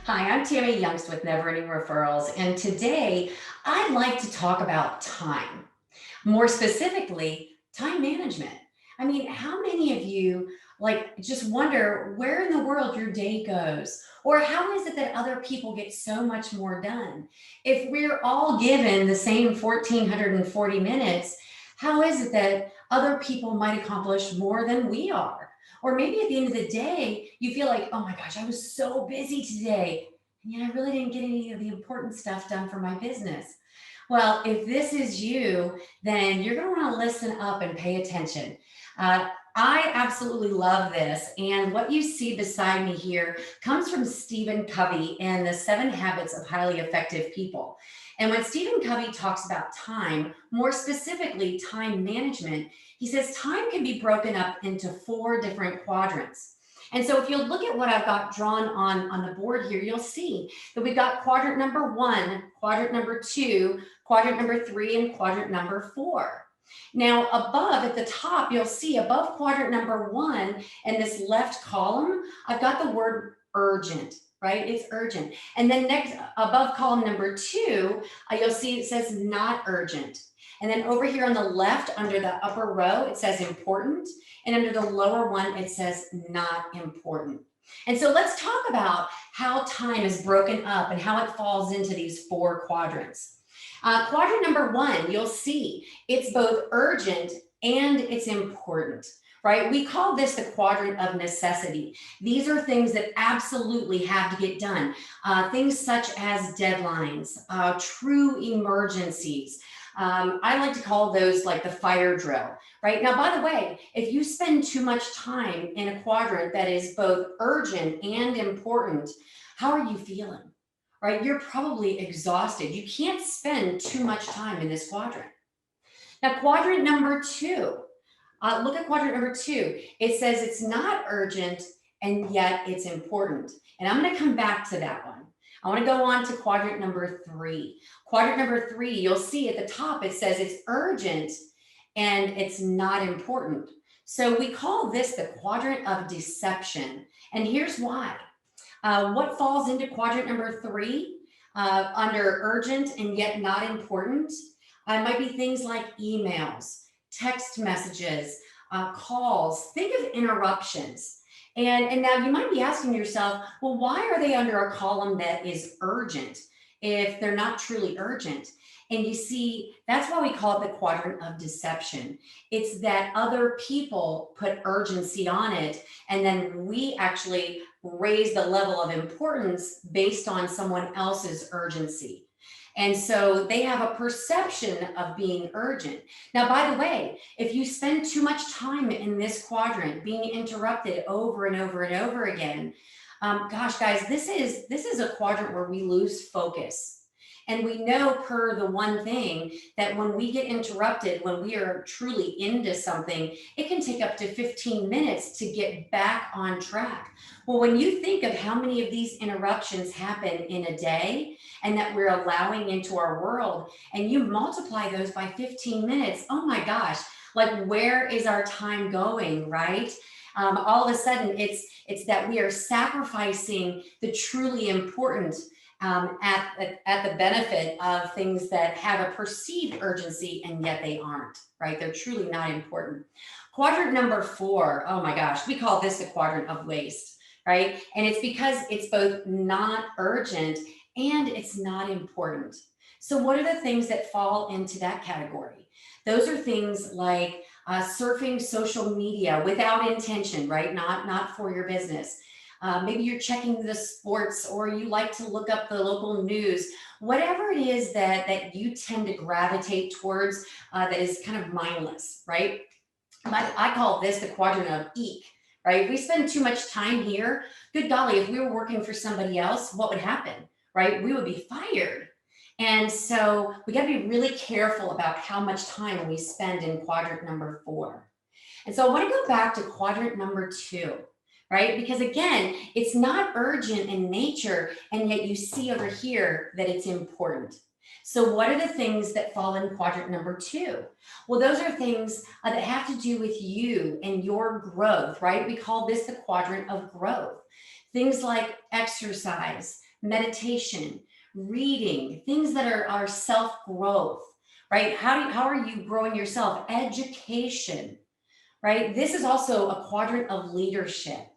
Hi, I'm Tammi Juengst with NeverEndingReferrals, and today I'd like to talk about time. More specifically, time management. I mean, how many of you just wonder where in the world your day goes? Or how is it that other people get so much more done? If we're all given the same 1,440 minutes, how is it that other people might accomplish more than we are? Or maybe at the end of the day, you feel like, oh my gosh, I was so busy today. And yet I really didn't get any of the important stuff done for my business. Well, if this is you, then you're going to want to listen up and pay attention. I absolutely love this. And what you see beside me here comes from Steven Covey and the 7 Habits of Highly Effective People. And when Stephen Covey talks about time, more specifically time management, he says time can be broken up into 4 different quadrants. And so if you'll look at what I've got drawn on the board here, you'll see that we've got quadrant number 1, quadrant number 2, quadrant number 3, and quadrant number 4. Now, above at the top, you'll see above quadrant number 1 in this left column, I've got the word urgent, right? It's urgent. And then next, above column number 2, you'll see it says not urgent. And then over here on the left, under the upper row, it says important. And under the lower one, it says not important. And so let's talk about how time is broken up and how it falls into these 4 quadrants. Quadrant number 1, you'll see it's both urgent and it's important, right? We call this the quadrant of necessity. These are things that absolutely have to get done. Things such as deadlines, true emergencies. I like to call those like the fire drill, right? Now, by the way, if you spend too much time in a quadrant that is both urgent and important, how are you feeling? Right? You're probably exhausted. You can't spend too much time in this quadrant. Now, quadrant number 2, look at quadrant number 2. It says it's not urgent and yet it's important. And I'm going to come back to that one. I want to go on to quadrant number 3. Quadrant number 3, you'll see at the top, it says it's urgent and it's not important. So we call this the quadrant of deception. And here's why. What falls into quadrant number 3 under urgent and yet not important? Might be things like emails, text messages, calls. Think of interruptions. And now you might be asking yourself, well, why are they under a column that is urgent if they're not truly urgent? And you see, that's why we call it the quadrant of deception. It's that other people put urgency on it, and then we actually raise the level of importance based on someone else's urgency. And so they have a perception of being urgent. Now, by the way, if you spend too much time in this quadrant being interrupted over and over and over again, gosh, guys, this is a quadrant where we lose focus. And we know per the one thing that when we get interrupted, when we are truly into something, it can take up to 15 minutes to get back on track. Well, when you think of how many of these interruptions happen in a day and that we're allowing into our world, and you multiply those by 15 minutes, oh my gosh, like where is our time going, right? All of a sudden, it's that we are sacrificing the truly important at the benefit of things that have a perceived urgency and yet they aren't, right? They're truly not important. Quadrant number 4, oh my gosh, we call this the quadrant of waste, right? And it's because it's both not urgent and it's not important. So what are the things that fall into that category? Those are things like surfing social media without intention, right? Not for your business. Maybe you're checking the sports or you like to look up the local news, whatever it is that you tend to gravitate towards that is kind of mindless, right? I call this the quadrant of eek, right? If we spend too much time here, good golly, if we were working for somebody else, what would happen, right? We would be fired. And so we got to be really careful about how much time we spend in quadrant number 4. And so I want to go back to quadrant number 2. Right? Because again, it's not urgent in nature, and yet you see over here that it's important. So what are the things that fall in quadrant number 2? Well, those are things that have to do with you and your growth, right? We call this the quadrant of growth. Things like exercise, meditation, reading, things that are self-growth, right? How are you growing yourself? Education, right? This is also a quadrant of leadership.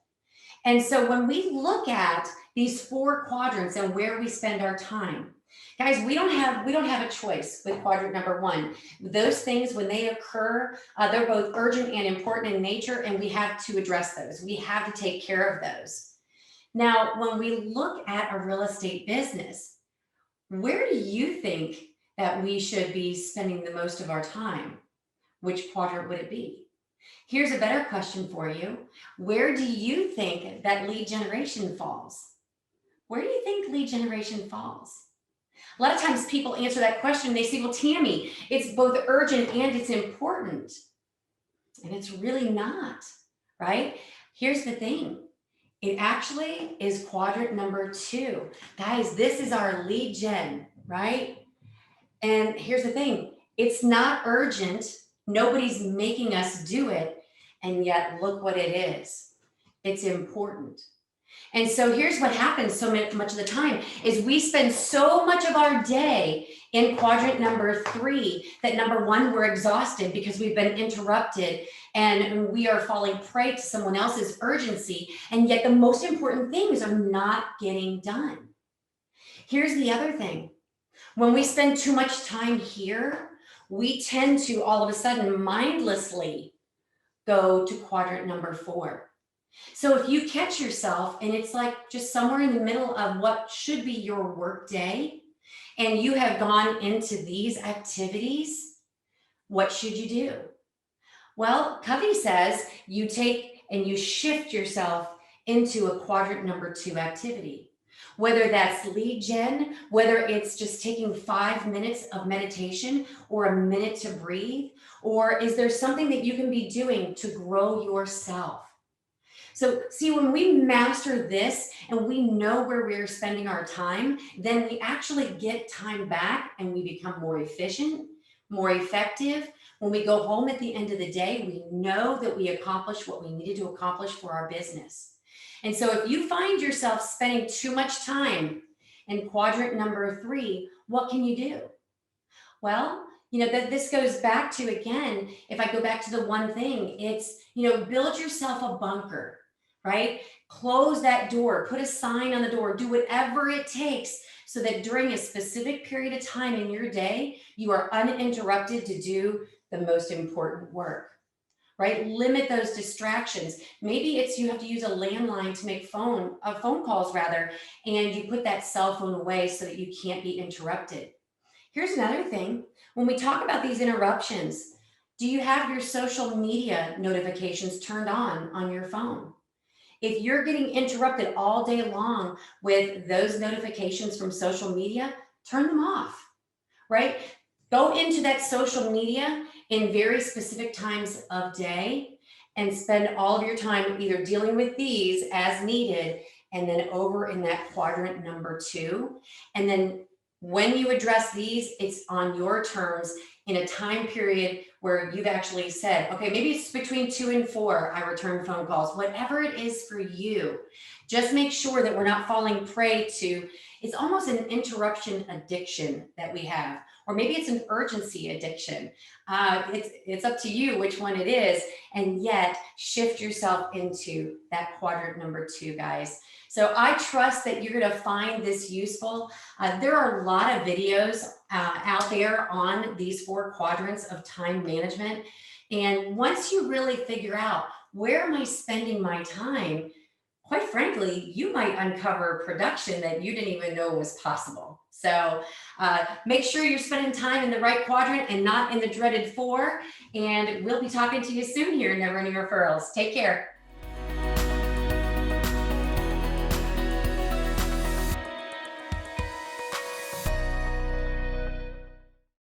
And so when we look at these 4 quadrants and where we spend our time, guys, we don't have a choice with quadrant number 1. Those things, when they occur, they're both urgent and important in nature, and we have to address those. We have to take care of those. Now, when we look at a real estate business, where do you think that we should be spending the most of our time? Which quadrant would it be? Here's a better question for you. Where do you think that lead generation falls? Where do you think lead generation falls? A lot of times people answer that question, they say, well, Tammi, it's both urgent and it's important. And it's really not, right? Here's the thing. It actually is quadrant number 2. Guys, this is our lead gen, right? And here's the thing. It's not urgent. Nobody's making us do it. And yet look what it is. It's important. And so here's what happens so much of the time is we spend so much of our day in quadrant number 3 that number 1, we're exhausted because we've been interrupted and we are falling prey to someone else's urgency. And yet the most important things are not getting done. Here's the other thing. When we spend too much time here, we tend to all of a sudden mindlessly go to quadrant number 4. So if you catch yourself and it's like just somewhere in the middle of what should be your work day, and you have gone into these activities, what should you do? Well, Covey says you take and you shift yourself into a quadrant number 2 activity. Whether that's lead gen, whether it's just taking 5 minutes of meditation or a minute to breathe, or is there something that you can be doing to grow yourself? So see, when we master this and we know where we're spending our time, then we actually get time back and we become more efficient, more effective. When we go home at the end of the day, we know that we accomplished what we needed to accomplish for our business. And so if you find yourself spending too much time in quadrant number 3, what can you do? Well, that this goes back to, again, if I go back to the one thing, it's, build yourself a bunker. Right? Close that door, put a sign on the door, do whatever it takes so that during a specific period of time in your day, you are uninterrupted to do the most important work, right? Limit those distractions. Maybe it's you have to use a landline to make phone calls rather, and you put that cell phone away so that you can't be interrupted. Here's another thing. When we talk about these interruptions, do you have your social media notifications turned on your phone? If you're getting interrupted all day long with those notifications from social media, turn them off, right? Go into that social media in very specific times of day and spend all of your time either dealing with these as needed and then over in that quadrant number 2. And then when you address these, it's on your terms in a time period where you've actually said, okay, maybe it's between 2 and 4, I return phone calls, whatever it is for you. Just make sure that we're not falling prey to, it's almost an interruption addiction that we have, or maybe it's an urgency addiction. It's up to you which one it is, and yet shift yourself into that quadrant number 2, guys. So I trust that you're going to find this useful. There are a lot of videos out there on these 4 quadrants of time management. And once you really figure out where am I spending my time, quite frankly, you might uncover production that you didn't even know was possible. So make sure you're spending time in the right quadrant and not in the dreaded 4. And we'll be talking to you soon here in Never Ending Referrals. Take care.